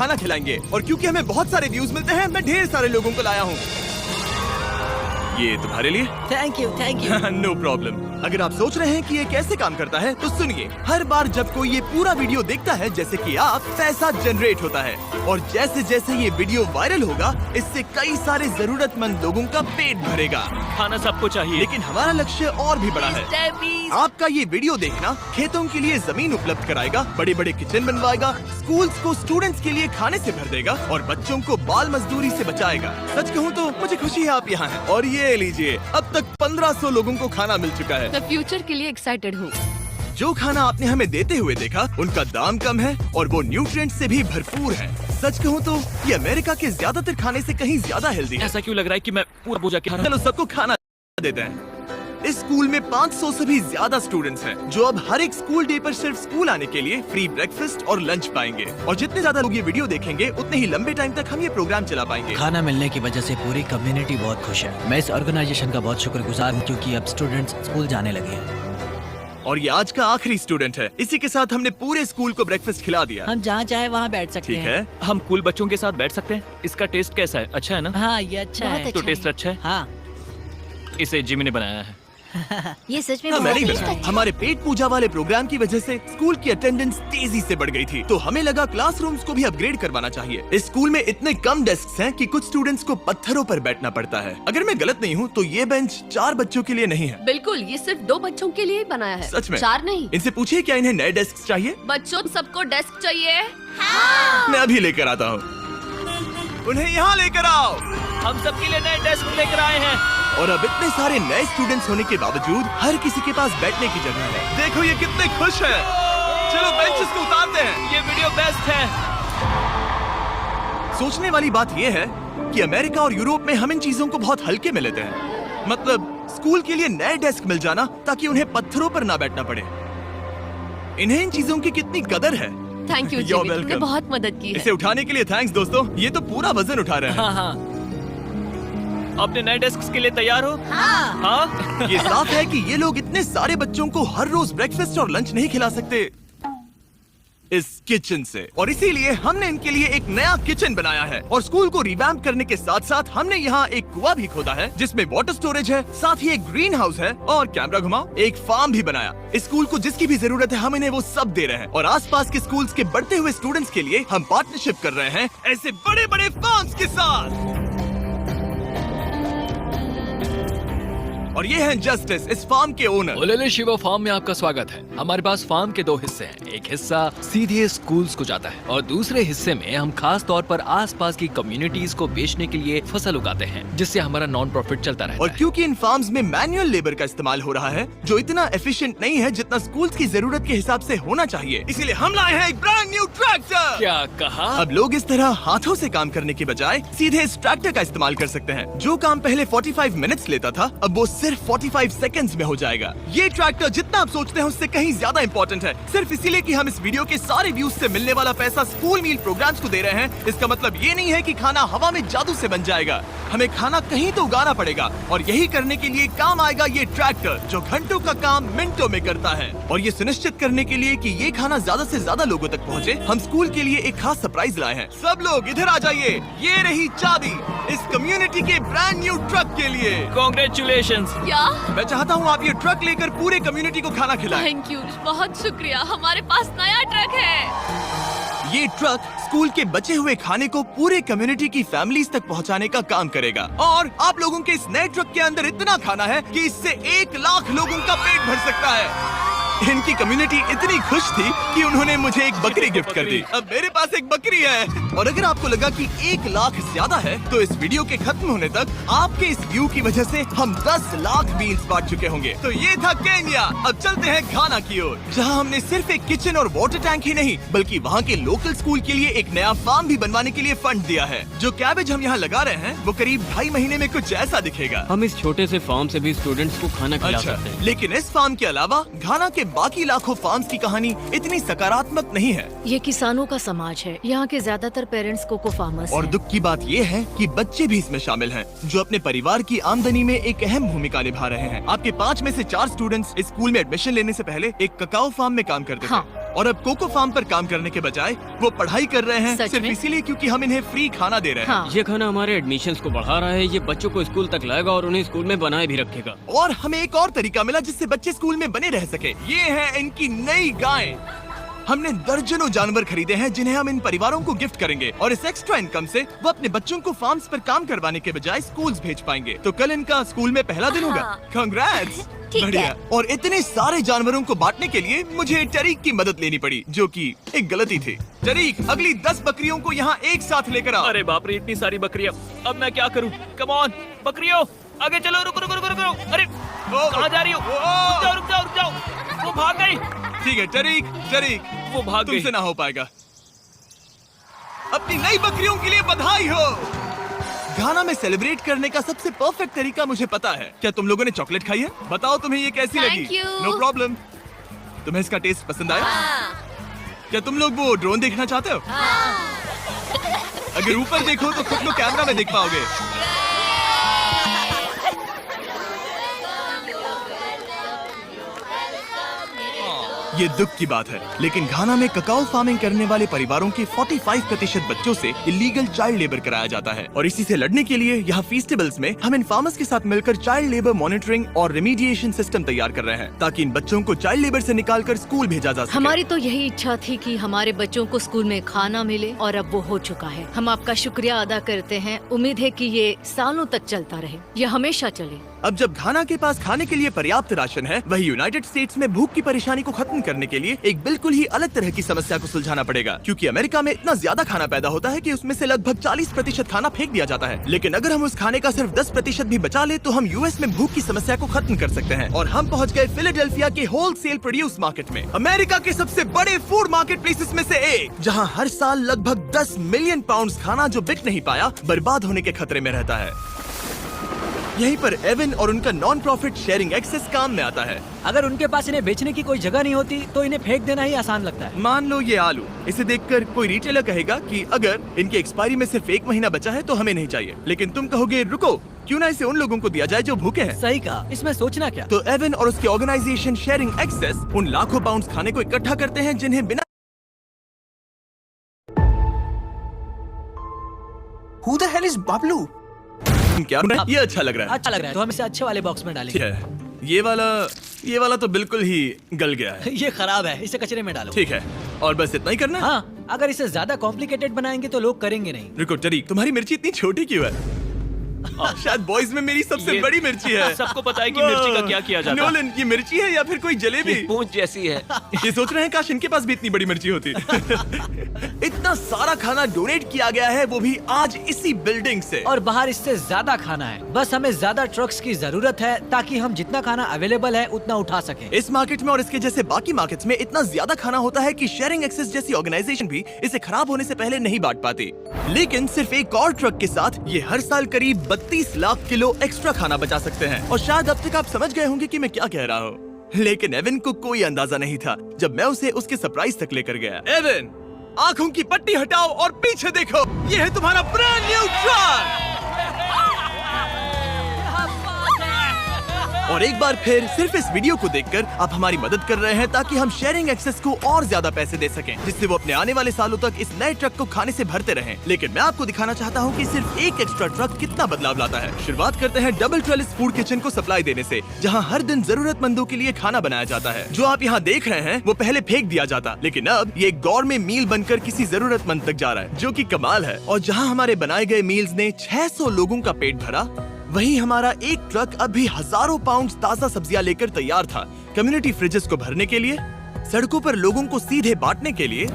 खाना खिलाएंगे। और क्योंकि हमें बहुत सारे व्यूज मिलते हैं, मैं ढेर सारे लोगों को लाया हूँ। ये तुम्हारे लिए। Thank you thank you. No problem. अगर आप सोच रहे हैं कि ये कैसे काम करता है तो सुनिए। हर बार जब कोई ये पूरा वीडियो देखता है, जैसे कि आप, पैसा जनरेट होता है। और जैसे जैसे ये वीडियो वायरल होगा, इससे कई सारे जरूरतमंद लोगों का पेट भरेगा। खाना सबको चाहिए, लेकिन हमारा लक्ष्य और भी बड़ा है। आपका ये वीडियो देखना खेतों के लिए जमीन उपलब्ध कराएगा, बड़े बड़े किचन बनवाएगा, स्कूल्स को स्टूडेंट्स के लिए खाने से भर देगा और बच्चों को बाल मजदूरी से बचाएगा। सच कहूँ तो मुझे खुशी है आप यहाँ हैं। और ये लीजिए, अब तक 1500 लोगों को खाना मिल चुका है। मैं फ्यूचर के लिए एक्साइटेड हूँ। जो खाना आपने हमें देते हुए देखा, उनका दाम कम है और वो न्यूट्रिएंट्स से भी भरपूर है। सच कहूँ तो ये अमेरिका के ज्यादातर खाने से कहीं ज्यादा हेल्दी है। ऐसा क्यों लग रहा है कि मैं पूरा बोझा के चलो सबको खाना देते हैं। इस स्कूल में 500 से भी ज्यादा स्टूडेंट्स हैं, जो अब हर एक स्कूल डे पर सिर्फ स्कूल आने के लिए फ्री ब्रेकफास्ट और लंच पाएंगे। और जितने ज्यादा लोग ये वीडियो देखेंगे, उतने ही लंबे टाइम तक हम ये प्रोग्राम चला पाएंगे। खाना मिलने की वजह से पूरी कम्युनिटी बहुत खुश है। मैं इस ऑर्गेनाइजेशन का बहुत शुक्रगुजार हूँ, क्योंकि अब स्टूडेंट्स स्कूल जाने लगे हैं। और ये आज का आखिरी स्टूडेंट है। इसी के साथ हमने पूरे स्कूल को ब्रेकफास्ट खिला दिया। हम जहाँ चाहे वहाँ बैठ सकते ठीक हैं। है। हम कूल बच्चों के साथ बैठ सकते हैं। इसका टेस्ट कैसा है? अच्छा है ना? हाँ, ये अच्छा है। तो टेस्ट अच्छा है। हाँ, इसे जिमी ने बनाया है। ये सच में हाँ, बहुत मैंने अच्छा भी। हमारे पेट पूजा वाले प्रोग्राम की वजह से स्कूल की अटेंडेंस तेजी से बढ़ गई थी, तो हमें लगा क्लासरूम्स को भी अपग्रेड करवाना चाहिए। इस स्कूल में इतने कम डेस्क हैं कि कुछ स्टूडेंट्स को पत्थरों पर बैठना पड़ता है। अगर मैं गलत नहीं हूँ तो ये बेंच 4 बच्चों के लिए नहीं है। बिल्कुल, ये सिर्फ 2 बच्चों के लिए ही बनाया है। सच में? 4 नहीं। इनसे पूछिए क्या इन्हें नए डेस्क चाहिए। बच्चों सबको डेस्क चाहिए। मैं अभी लेकर आता हूँ। उन्हें यहाँ लेकर आओ। हम सबके लिए नए डेस्क लेकर आए हैं। और अब इतने सारे नए स्टूडेंट्स होने के बावजूद हर किसी के पास बैठने की जगह है। देखो ये कितने खुश हैं। चलो बेंचेस को उतारते हैं। ये वीडियो बेस्ट है। सोचने वाली बात ये है कि अमेरिका और यूरोप में हम इन चीजों को बहुत हल्के में लेते हैं। मतलब स्कूल के लिए नए डेस्क मिल जाना ताकि उन्हें पत्थरों पर ना बैठना पड़े। इन्हें इन चीजों की कितनी कदर है। थैंक यू You're जिमी, तुमने welcome। बहुत मदद की है। इसे उठाने के लिए थैंक्स दोस्तों। ये तो पूरा वजन उठा रहे हैं। हाँ हाँ। अपने नए डेस्क के लिए तैयार हो? हाँ। ये साफ है कि ये लोग इतने सारे बच्चों को हर रोज ब्रेकफास्ट और लंच नहीं खिला सकते इस किचन से, और इसीलिए हमने इनके लिए एक नया किचन बनाया है। और स्कूल को रिवैम्प करने के साथ साथ हमने यहाँ एक कुआं भी खोदा है, जिसमें वाटर स्टोरेज है, साथ ही एक ग्रीन हाउस है और कैमरा घुमाओ, एक फार्म भी बनाया। इस स्कूल को जिसकी भी जरूरत है हम इन्हें वो सब दे रहे हैं। और आसपास के स्कूल्स के बढ़ते हुए स्टूडेंट्स के लिए हम पार्टनरशिप कर रहे हैं ऐसे बड़े बड़े फार्म्स के साथ। और ये हैं जस्टिस, इस फार्म के ओनर। ओलेले शिवा फार्म में आपका स्वागत है। हमारे पास फार्म के 2 हिस्से हैं। एक हिस्सा सीधे स्कूल्स को जाता है और दूसरे हिस्से में हम खास तौर पर आसपास की कम्युनिटीज को बेचने के लिए फसल उगाते हैं, जिससे हमारा नॉन प्रॉफिट चलता रहता और है। क्योंकि इन फार्म्स में मैनुअल लेबर का इस्तेमाल हो रहा है, जो इतना एफिशिएंट नहीं है जितना स्कूल्स की जरूरत के हिसाब से होना चाहिए, इसीलिए हम लाए हैं एक ब्रांड न्यू ट्रैक्टर। क्या कहा? अब लोग इस तरह हाथों से काम करने की बजाय सीधे इस ट्रैक्टर का इस्तेमाल कर सकते हैं। जो काम पहले 45 मिनट्स लेता था, अब वो सिर्फ 45 सेकंड्स में हो जाएगा। ये ट्रैक्टर जितना आप सोचते हैं उससे कहीं ज्यादा इंपॉर्टेंट है, सिर्फ इसीलिए कि हम इस वीडियो के सारे व्यूज से मिलने वाला पैसा स्कूल मील प्रोग्राम्स को दे रहे हैं। इसका मतलब ये नहीं है कि खाना हवा में जादू से बन जाएगा। हमें खाना कहीं तो उगाना पड़ेगा, और यही करने के लिए काम आएगा ये ट्रैक्टर, जो घंटों का काम मिनटों में करता है। और ये सुनिश्चित करने के लिए कि ये खाना ज्यादा से ज्यादा लोगों तक पहुँचे, हम स्कूल के लिए एक खास सरप्राइज लाए हैं। सब लोग इधर आ जाइए। ये रही चाबी इस कम्युनिटी के ब्रांड न्यू ट्रक के लिए। Congratulations। क्या? मैं चाहता हूँ आप ये ट्रक लेकर पूरे कम्युनिटी को खाना खिलाएं। थैंक यू, बहुत शुक्रिया। हमारे पास नया ट्रक है। ये ट्रक स्कूल के बचे हुए खाने को पूरे कम्युनिटी की फैमिलीज तक पहुंचाने का काम करेगा। और आप लोगों के इस नए ट्रक के अंदर इतना खाना है कि इससे 1 लाख लोगों का पेट भर सकता है। इनकी कम्युनिटी इतनी खुश थी कि उन्होंने मुझे एक बकरी गिफ्ट कर दी। अब मेरे पास एक बकरी है। और अगर आपको लगा कि 1 लाख ज्यादा है, तो इस वीडियो के खत्म होने तक आपके इस व्यू की वजह से हम 10 लाख मील्स बांट चुके होंगे। तो ये था केन्या। अब चलते हैं घाना की ओर, जहां हमने सिर्फ एक किचन और वाटर टैंक ही नहीं, बल्कि वहां के लोकल स्कूल के लिए एक नया फार्म भी बनवाने के लिए फंड दिया है। जो कैबेज हम यहाँ लगा रहे हैं, वो करीब 2.5 महीने में कुछ ऐसा दिखेगा। हम इस छोटे से फार्म से भी स्टूडेंट्स को खाना खिला अच्छा, सकते हैं। लेकिन इस फार्म के अलावा घाना के बाकी लाखों फार्म्स की कहानी इतनी सकारात्मक नहीं है। ये किसानों का समाज है। यहाँ के ज्यादातर पेरेंट्स कोको फार्मर्स और हैं। दुख की बात ये है कि बच्चे भी इसमें शामिल हैं, जो अपने परिवार की आमदनी में एक अहम भूमिका निभा रहे हैं। आपके 5 में से 4 स्टूडेंट्स इस स्कूल में एडमिशन लेने से पहले एक ककाओ फार्म में काम करते हाँ, थे। और अब कोको फार्म पर काम करने के बजाय वो पढ़ाई कर रहे हैं सच सिर्फ में? इसीलिए क्योंकि हम इन्हें फ्री खाना दे रहे हैं। हाँ। ये खाना हमारे एडमिशन्स को बढ़ा रहा है, ये बच्चों को स्कूल तक लाएगा और उन्हें स्कूल में बनाए भी रखेगा। और हमें एक और तरीका मिला जिससे बच्चे स्कूल में बने रह सके। ये है इनकी नई गायें। हमने दर्जनों जानवर खरीदे हैं जिन्हें हम इन परिवारों को गिफ्ट करेंगे और इस एक्स्ट्रा इनकम से वो अपने बच्चों को फार्म्स पर काम करवाने के बजाय स्कूल्स भेज पाएंगे। तो कल इनका स्कूल में पहला दिन होगा। कांग्रेट्स। बढ़िया। और इतने सारे जानवरों को बांटने के लिए मुझे टरीक की मदद लेनी पड़ी, जो कि एक गलती थी। टरीक, अगली 10 बकरियों को यहाँ एक साथ लेकर आओ। अरे बाप रे, इतनी सारी बकरियां, अब मैं क्या करूं? कम ऑन बकरियों, आगे चलो। रुको रुको रुको रुको। अरे कहाँ जा रही हो? रुक जाओ रुक जाओ रुक जाओ। वो भाग गई। ठीक है टरीक, टरीक वो भाग गई। तुमसे ना हो पाएगा। अपनी नई बकरियों के लिए बधाई हो। घाना में सेलिब्रेट करने का सबसे परफेक्ट तरीका मुझे पता है। क्या तुम लोगों ने चॉकलेट खाई है? बताओ तुम्हें ये कैसी Thank लगी? you. No problem. तुम्हें इसका टेस्ट पसंद आया? क्या तुम लोग वो ड्रोन देखना चाहते हो? अगर ऊपर देखो तो खुद को कैमरा में देख पाओगे। ये दुख की बात है, लेकिन घाना में ककाओ फार्मिंग करने वाले परिवारों के 45% बच्चों से इलीगल चाइल्ड लेबर कराया जाता है और इसी से लड़ने के लिए यहाँ फेस्टिवल्स में हम इन फार्मर्स के साथ मिलकर चाइल्ड लेबर मॉनिटरिंग और रेमीडिएशन सिस्टम तैयार कर रहे हैं ताकि इन बच्चों को चाइल्ड लेबर से निकालकर स्कूल भेजा जा सके। हमारी तो यही इच्छा थी कि हमारे बच्चों को स्कूल में खाना मिले और अब वो हो चुका है। हम आपका शुक्रिया अदा करते हैं। उम्मीद है कि ये सालों तक चलता रहे, ये हमेशा चले। अब जब घाना के पास खाने के लिए पर्याप्त राशन है, वही यूनाइटेड स्टेट्स में भूख की परेशानी को खत्म करने के लिए एक बिल्कुल ही अलग तरह की समस्या को सुलझाना पड़ेगा। क्योंकि अमेरिका में इतना ज्यादा खाना पैदा होता है कि उसमें से लगभग 40% खाना फेंक दिया जाता है। लेकिन अगर हम उस खाने का सिर्फ 10% भी बचा ले तो हम यूएस में भूख की समस्या को खत्म कर सकते हैं। और हम पहुँच गए फिलाडेल्फिया के होलसेल प्रोड्यूस मार्केट में, अमेरिका के सबसे बड़े फूड मार्केट प्लेसेस में से एक, जहाँ हर साल लगभग 10 मिलियन पाउंड खाना जो बिक नहीं पाया बर्बाद होने के खतरे में रहता है। यहीं पर एवन और उनका नॉन प्रॉफिट शेयरिंग एक्सेस काम में आता है। अगर उनके पास इन्हें बेचने की कोई जगह नहीं होती तो इन्हें फेंक देना ही आसान लगता है। मान लो ये आलू, इसे देखकर कोई रिटेलर कहेगा कि अगर इनके एक्सपायरी में सिर्फ 1 महीना बचा है तो हमें नहीं चाहिए। लेकिन तुम कहोगे रुको, क्यों ना इसे उन लोगों को दिया जाए जो भूखे हैं। सही कहा, इसमें सोचना क्या। तो एवन और उसके ऑर्गेनाइजेशन शेयरिंग एक्सेस उन लाखों पाउंड खाने को इकट्ठा करते हैं जिन्हें बिना Who the hell is Bablu? क्या ये अच्छा लग रहा है। अच्छा लग रहा है तो हम इसे अच्छे वाले बॉक्स में ठीक डालेंगे। है, ये वाला तो बिल्कुल ही गल गया है। ये खराब है, इसे कचरे में डालो। ठीक है, और बस इतना ही करना है? हाँ, अगर इसे ज्यादा कॉम्प्लिकेटेड बनाएंगे तो लोग करेंगे नहीं। रुको टरीक, तुम्हारी मिर्ची इतनी छोटी क्यों है? शायद बॉयज में मेरी सबसे ये बड़ी मिर्ची है। सबको पता है कि मिर्ची का क्या किया जाता है। नोलन, ये मिर्ची है या फिर कोई जलेबी? पूंछ जैसी है। ये सोच रहे हैं काश इनके पास भी इतनी बड़ी मिर्ची होती। इतना सारा खाना डोनेट किया गया है, वो भी आज इसी बिल्डिंग से। और बाहर इससे ज्यादा खाना है। बस हमें ज्यादा ट्रक्स की जरूरत है ताकि हम जितना खाना अवेलेबल है उतना उठा सकें। इस मार्केट में और इसके जैसे बाकी मार्केट्स में इतना ज्यादा खाना होता है कि शेयरिंग एक्सेस जैसी ऑर्गेनाइजेशन भी इसे खराब होने से पहले नहीं बांट पाती। लेकिन सिर्फ एक और ट्रक के साथ ये हर साल करीब 32 लाख किलो एक्स्ट्रा खाना बचा सकते हैं। और शायद अब तक आप समझ गए होंगे कि मैं क्या कह रहा हूँ, लेकिन एवन को कोई अंदाजा नहीं था जब मैं उसे उसके सरप्राइज तक लेकर गया। एवन, आंखों की पट्टी हटाओ और पीछे देखो, ये है तुम्हारा ब्रांड न्यू ट्रक। और एक बार फिर सिर्फ इस वीडियो को देखकर आप हमारी मदद कर रहे हैं ताकि हम शेयरिंग एक्सेस को और ज्यादा पैसे दे सकें, जिससे वो अपने आने वाले सालों तक इस नए ट्रक को खाने से भरते रहें। लेकिन मैं आपको दिखाना चाहता हूँ कि सिर्फ एक एक्स्ट्रा ट्रक कितना बदलाव लाता है। शुरुआत करते हैं डबल ट्रेलिस फूड किचन को सप्लाई देने से, जहाँ हर दिन जरूरतमंदों के लिए खाना बनाया जाता है। जो आप यहाँ देख रहे हैं वो पहले फेंक दिया जाता, लेकिन अब ये गौरमेट मील बनकर किसी जरूरतमंद तक जा रहा है, जो कि कमाल है। और जहाँ हमारे बनाए गए मील्स ने 600 लोगों का पेट भरा, वहीं हमारा एक ट्रक अभी हजारों पाउंड ताजा सब्जियां लेकर तैयार था, कम्युनिटी फ्रिजेस को भरने के लिए, सड़कों पर लोगों को सीधे बांटने के लिए,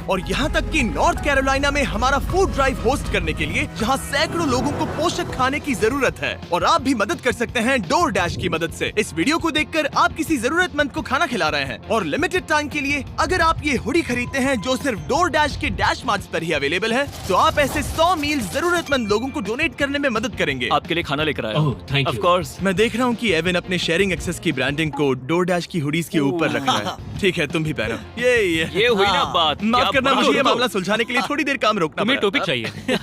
और यहाँ तक कि नॉर्थ कैरोलिना में हमारा फूड ड्राइव होस्ट करने के लिए, जहाँ सैकड़ों लोगों को पोषक खाने की जरूरत है। और आप भी मदद कर सकते हैं डोर डैश की मदद से। इस वीडियो को देखकर आप किसी जरूरतमंद को खाना खिला रहे हैं, और लिमिटेड टाइम के लिए अगर आप ये हुडी खरीदते हैं जो सिर्फ डोर डैश के डैश मार्ट्स पर ही अवेलेबल है, तो आप ऐसे 100 मील जरूरतमंद लोगों को डोनेट करने में मदद करेंगे। आपके लिए खाना लेकर आया। ओह, thank you. Of course. मैं देख रहा हूँ कि एवन अपने शेयरिंग एक्सेस की ब्रांडिंग को डोर डैश की हुडीज के ऊपर रख रहा है। ठीक है, तुम भी पहनो। ये हुई ना बात। माफ क्या करना, बात मुझे ये करो। मामला सुलझाने के लिए थोड़ी देर काम रोकना तुम्हें पड़ा। टॉपिक चाहिए।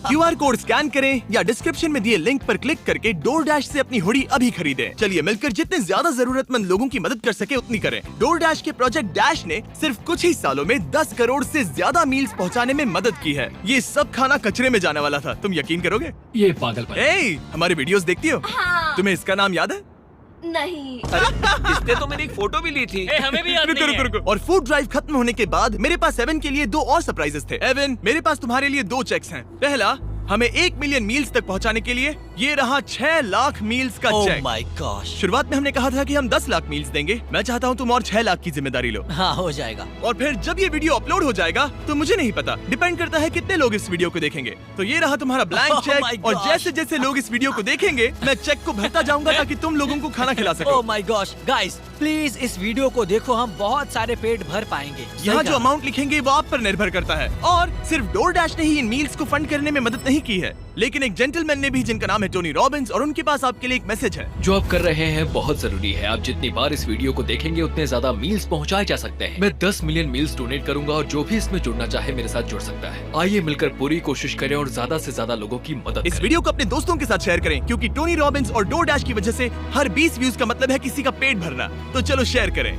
QR कोड स्कैन करें या डिस्क्रिप्शन में दिए लिंक पर क्लिक करके डोरडैश से अपनी हुडी अभी खरीदें। चलिए मिलकर जितने ज्यादा जरूरतमंद लोगों की मदद कर सके उतनी करें। डोरडैश के प्रोजेक्ट डैश ने सिर्फ कुछ ही सालों में 10 करोड़ से ज्यादा मील्स पहुंचाने में मदद की है। ये सब खाना कचरे में जाने वाला था, तुम यकीन करोगे? ये पागलपन है। ए, हमारे वीडियोस देखती हो? हाँ। तुम्हें इसका नाम याद है? नहीं। इसने तो मेरी एक फोटो भी ली थी। हमें भी याद रुको नहीं है। रुको रुको। और फूड ड्राइव खत्म होने के बाद मेरे पास एवन के लिए 2 और सरप्राइजेस थे। एवन, मेरे पास तुम्हारे लिए 2 चेक्स हैं। पहला, हमें 1 मिलियन मील्स तक पहुंचाने के लिए ये रहा 6 लाख मील्स का ओह चेक। My gosh. शुरुआत में हमने कहा था कि हम 10 लाख मील्स देंगे। मैं चाहता हूँ तुम और 6 लाख की जिम्मेदारी लो। हाँ, हो जाएगा। और फिर जब ये वीडियो अपलोड हो जाएगा तो मुझे नहीं पता, डिपेंड करता है कितने लोग इस वीडियो को देखेंगे। तो ये रहा तुम्हारा ब्लैंक Oh my चेक, और gosh. जैसे जैसे लोग इस वीडियो को देखेंगे मैं चेक को भरता जाऊंगा ताकि तुम लोगों को खाना खिला सको। Oh my gosh, guys please इस वीडियो को देखो, हम बहुत सारे पेट भर पाएंगे। यहाँ सही जो कहा। अमाउंट लिखेंगे वो आप पर निर्भर करता है। और सिर्फ डोरडैश ने ही इन मील्स को फंड करने में मदद नहीं की है, लेकिन एक जेंटलमैन ने भी, जिनका नाम है टोनी रॉबिन्स, और उनके पास आपके लिए एक मैसेज है। जो आप कर रहे हैं बहुत जरूरी है। आप जितनी बार इस वीडियो को देखेंगे उतने ज्यादा मील्स पहुंचाए जा सकते हैं। मैं 10 मिलियन मील्स डोनेट करूंगा और जो भी इसमें जुड़ना चाहे मेरे साथ जुड़ सकता है। आइए मिलकर पूरी कोशिश करें और ज्यादा से ज्यादा लोगों की मदद इस करें। वीडियो को अपने दोस्तों के साथ शेयर करें, क्योंकि टोनी रॉबिन्स और डोरडैश की वजह से हर 20 व्यूज का मतलब है किसी का पेट भरना। तो चलो शेयर करें।